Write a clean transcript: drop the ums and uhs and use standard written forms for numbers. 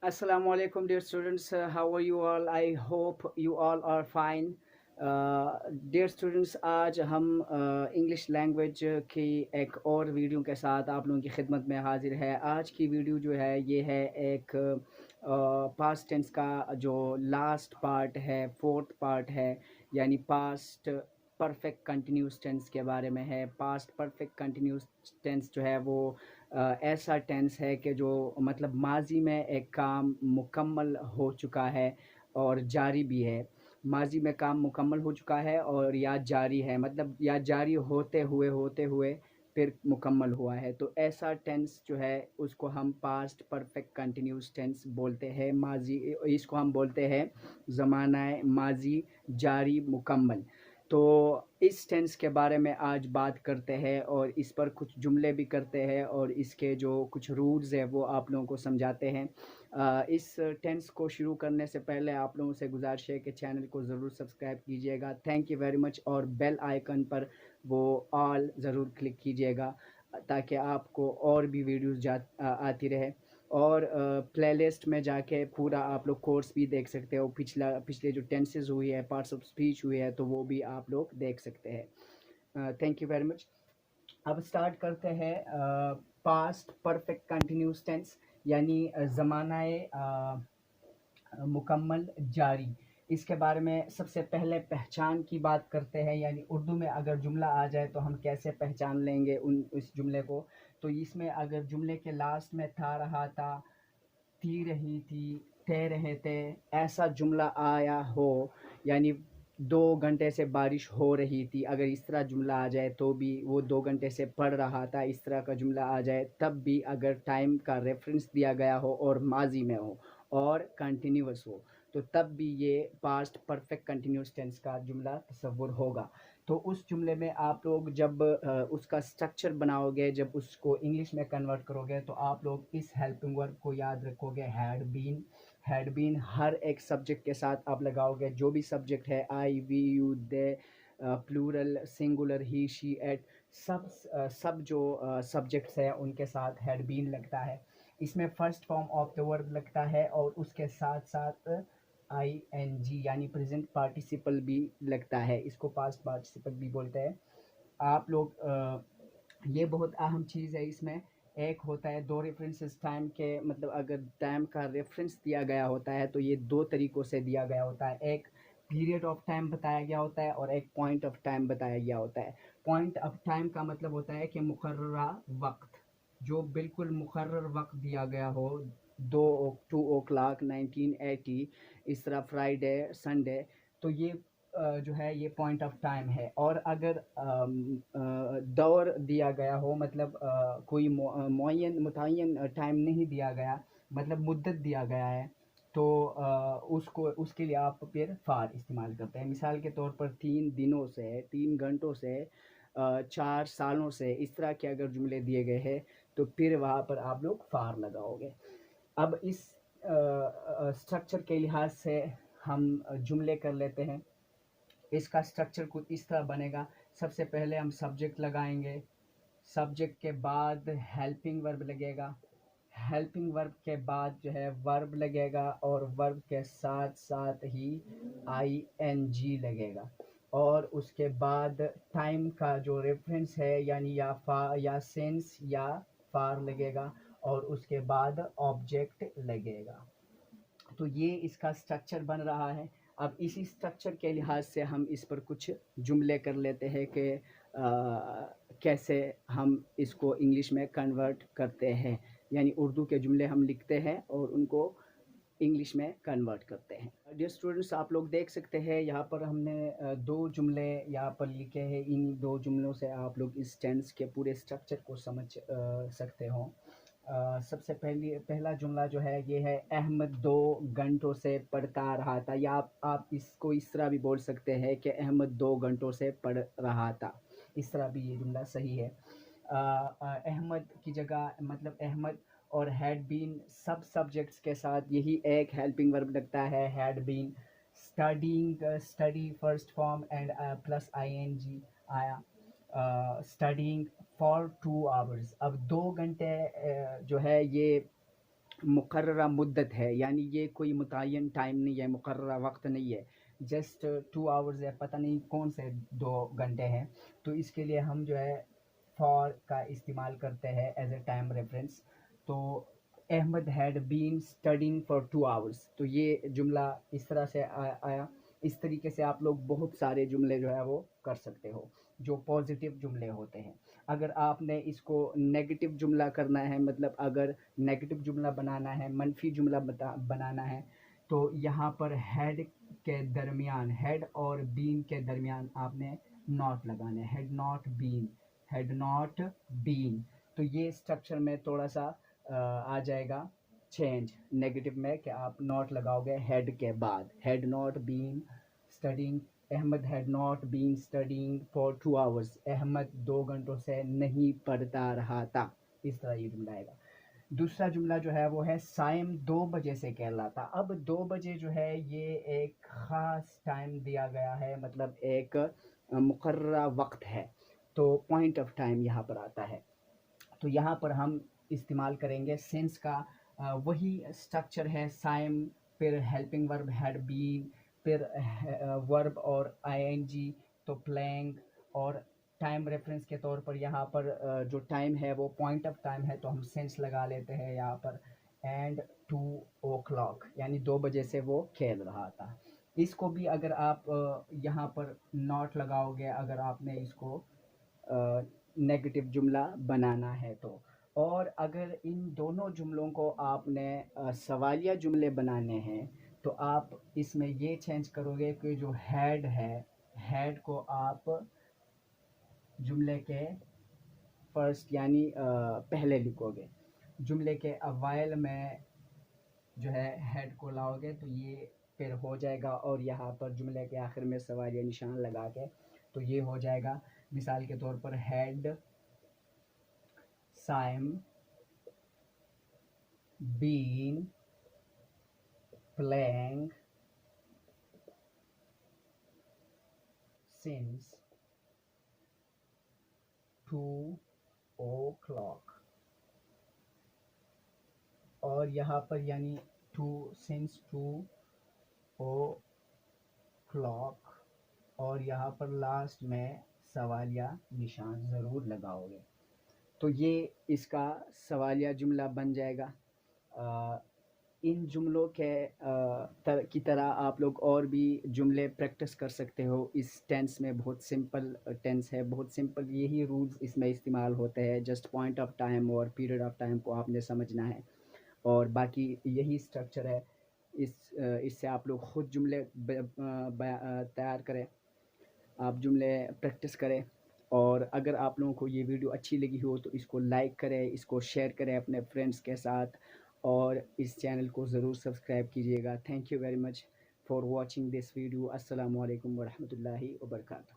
Assalamu alaikum, dear students. How are you all? I hope you all are fine. Dear students, आज हम English language की एक और video के साथ आप लोगों की खिदमत में हाजिर है। आज की वीडियो जो है ये है एक पास्ट टेंस का जो लास्ट पार्ट है, फोर्थ पार्ट है, यानी पास्ट परफेक्ट कंटिन्यूस टेंस के बारे में है। पास्ट परफेक्ट कंटिन्यूस टेंस जो है वो ऐसा टेंस है कि जो मतलब माजी में एक काम मुकम्मल हो चुका है और जारी भी है। माजी में काम मुकम्मल हो चुका है और या जारी है, मतलब या जारी होते हुए फिर मुकम्मल हुआ है। तो ऐसा टेंस जो है उसको हम पास्ट परफेक्ट कंटिन्यूस टेंस बोलते हैं। माजी इसको हम बोलते हैं ज़माना माजी जारी मुकम्मल। तो इस टेंस के बारे में आज बात करते हैं और इस पर कुछ जुमले भी करते हैं और इसके जो कुछ रूल्स है वो आप लोगों को समझाते हैं। इस टेंस को शुरू करने से पहले आप लोगों से गुजारिश है कि चैनल को ज़रूर सब्सक्राइब कीजिएगा। Thank you very much. और बेल आइकन पर वो ऑल ज़रूर क्लिक कीजिएगा ताकि आपको और भी वीडियोस आती रहे। और प्लेलिस्ट में जाके पूरा आप लोग कोर्स भी देख सकते हो। पिछले जो टेंसेस हुई है, पार्ट्स ऑफ स्पीच हुई है, तो वो भी आप लोग देख सकते हैं। Thank you very much. अब स्टार्ट करते हैं पास्ट परफेक्ट कंटिन्यूस टेंस, यानी ज़मानाए मुकम्मल जारी। इसके बारे में सबसे पहले पहचान की बात करते हैं, यानी उर्दू में अगर जुमला आ जाए तो हम कैसे पहचान लेंगे उस जुमले को। तो इसमें अगर जुमले के लास्ट में था, रहा था, थी, रही थी, थे, रहे थे, ऐसा जुमला आया हो, यानी 2 घंटे से बारिश हो रही थी, अगर इस तरह जुमला आ जाए तो भी, वो 2 घंटे से पढ़ रहा था, इस तरह का जुमला आ जाए तब भी, अगर टाइम का रेफरेंस दिया गया हो और माजी में हो और कंटिन्यूस हो, तो तब भी ये पास्ट परफेक्ट कंटिन्यूस टेंस का जुमला तस्वुर होगा। तो उस जुमले में आप लोग जब उसका स्ट्रक्चर बनाओगे, जब उसको इंग्लिश में कन्वर्ट करोगे, तो आप लोग इस हेल्पिंग वर्ब को याद रखोगे, हैड बीन हर एक सब्जेक्ट के साथ आप लगाओगे। जो भी सब्जेक्ट है, I, we, you, they, plural, singular, he, she, it, सब जो सब्जेक्ट्स हैं उनके साथ हैड बीन लगता है। इसमें first form of the verb लगता है और उसके साथ साथ आई एन जी यानी प्रेजेंट पार्टिसिपल भी लगता है। इसको पास्ट पार्टिसिपल भी बोलते हैं। आप लोग ये बहुत अहम चीज़ है इसमें। एक होता है दो रेफरेंसेस टाइम के, मतलब अगर टाइम का रेफरेंस दिया गया होता है तो ये दो तरीक़ों से दिया गया होता है। एक पीरियड ऑफ टाइम बताया गया होता है और एक पॉइंट ऑफ टाइम बताया गया होता है। पॉइंट ऑफ टाइम का मतलब होता है कि मुकर्ररा वक्त, जो बिल्कुल मुकर्रर वक्त दिया गया हो, 2 o'clock 1980, इस तरह फ्राइडे, संडे, तो ये जो है ये पॉइंट ऑफ टाइम है। और अगर दौर दिया गया हो, मतलब कोई मुतय्यन टाइम नहीं दिया गया, मतलब मुद्दत दिया गया है, तो उसको उसके लिए आप फिर फार इस्तेमाल करते हैं। मिसाल के तौर पर 3 दिनों से, 3 घंटों से, 4 सालों से, इस तरह के अगर जुमले दिए गए हैं तो फिर वहाँ पर आप लोग फार लगाओगे। अब इस स्ट्रक्चर के लिहाज से हम जुमले कर लेते हैं। इसका स्ट्रक्चर कुछ इस तरह बनेगा। सबसे पहले हम सब्जेक्ट लगाएंगे, सब्जेक्ट के बाद हेल्पिंग वर्ब लगेगा, हेल्पिंग वर्ब के बाद जो है वर्ब लगेगा और वर्ब के साथ साथ ही आई एन जी लगेगा। और उसके बाद टाइम का जो रेफरेंस है, यानी या फा या सेंस या फार लगेगा और उसके बाद ऑब्जेक्ट लगेगा। तो ये इसका स्ट्रक्चर बन रहा है। अब इसी स्ट्रक्चर के लिहाज से हम इस पर कुछ जुमले कर लेते हैं कि कैसे हम इसको इंग्लिश में कन्वर्ट करते हैं, यानी उर्दू के जुमले हम लिखते हैं और उनको इंग्लिश में कन्वर्ट करते हैं। डियर स्टूडेंट्स, आप लोग देख सकते हैं यहाँ पर हमने 2 जुमले यहाँ पर लिखे हैं। इन 2 जुमलों से आप लोग इस टेंस के पूरे स्ट्रक्चर को समझ सकते हो। सबसे पहला जुमला जो है ये है, अहमद 2 घंटों से पढ़ता रहा था, या आप इसको इस तरह भी बोल सकते हैं कि अहमद 2 घंटों से पढ़ रहा था। इस तरह भी ये जुमला सही है। अहमद की जगह, मतलब अहमद और हैड बीन सब सब्जेक्ट्स के साथ यही एक हेल्पिंग वर्ब लगता है, had been. Studying, study first form and plus I N G आया। Studying for 2 hours. अब 2 घंटे जो है ये मुकर्ररा मुद्दत है, यानी ये कोई मुतय्यन टाइम नहीं है, मुकर्ररा वक्त नहीं है, जस्ट 2 आवर्स है, पता नहीं कौन से 2 घंटे हैं। तो इसके लिए हम जो है फॉर का इस्तेमाल करते हैं एज ए टाइम रेफरेंस। तो Ahmad had been studying for 2 hours, तो ये जुमला इस तरह से आया। इस तरीके से आप लोग बहुत सारे जुमले जो है वो कर सकते हो जो पॉजिटिव जुमले होते हैं। अगर आपने इसको नेगेटिव जुमला करना है, मतलब अगर नेगेटिव जुमला बनाना है, मनफी जुमला बनाना है, तो यहाँ पर हेड के दरमियान, हेड और बीन के दरमियान आपने नॉट लगाना है, had not been, had not been. तो ये स्ट्रक्चर में थोड़ा सा आ जाएगा चेंज नेगेटिव में, कि आप नॉट लगाओगे हेड के बाद, had not been studying, Ahmed had not been studying for 2 hours, Ahmed 2 घंटों से नहीं पढ़ता रहा था। इस तरह ये जुमला आएगा। दूसरा जुमला जो है वो है साइम 2 बजे से कहलाता। अब 2 बजे जो है ये एक ख़ास टाइम दिया गया है, मतलब एक मुकर्ररा वक्त है, तो पॉइंट ऑफ टाइम यहाँ पर आता है। तो यहाँ पर हम इस्तेमाल करेंगे सिंस का, वही स्ट्रक्चर है, साइम, फिर हेल्पिंग वर्ब हैड बीन, फिर वर्ब और आईएनजी, तो प्लेइंग, और टाइम रेफरेंस के तौर पर यहाँ पर जो टाइम है वो पॉइंट ऑफ टाइम है, तो हम सेंस लगा लेते हैं यहाँ पर, एंड 2 o'clock, यानी 2 बजे से वो खेल रहा था। इसको भी अगर आप यहाँ पर नॉट लगाओगे, अगर आपने इसको नेगेटिव जुमला बनाना है तो। और अगर इन दोनों जुमलों को आपने सवालिया जुमले बनाने हैं, तो आप इसमें ये चेंज करोगे कि जो हैड है, हैड को आप जुमले के फर्स्ट यानी पहले लिखोगे, जुमले के अवाइल में जो है हेड को लाओगे, तो ये फिर हो जाएगा, और यहाँ पर जुमले के आखिर में सवालिया निशान लगा के तो ये हो जाएगा। मिसाल के तौर पर had Saim been playing since 2 o'clock, और यहाँ पर यानी सिंस 2 o'clock, और यहाँ पर लास्ट में सवालिया निशान ज़रूर लगाओगे, तो ये इसका सवालिया जुमला बन जाएगा। इन जुमलों के की तरह आप लोग और भी जुमले प्रैक्टिस कर सकते हो इस टेंस में। बहुत सिंपल टेंस है, बहुत सिंपल, यही रूल्स इसमें इस्तेमाल होते हैं। जस्ट पॉइंट ऑफ टाइम और पीरियड ऑफ टाइम को आपने समझना है, और बाकी यही स्ट्रक्चर है। इससे आप लोग ख़ुद जुमले तैयार करें, आप जुमले प्रैक्टिस करें। और अगर आप लोगों को ये वीडियो अच्छी लगी हो तो इसको लाइक करें, इसको शेयर करें अपने फ्रेंड्स के साथ, और इस चैनल को ज़रूर सब्सक्राइब कीजिएगा। Thank you very much for watching this video. अस्सलामु अलैकुम वरहमतुल्लाहि वबरकातुहू।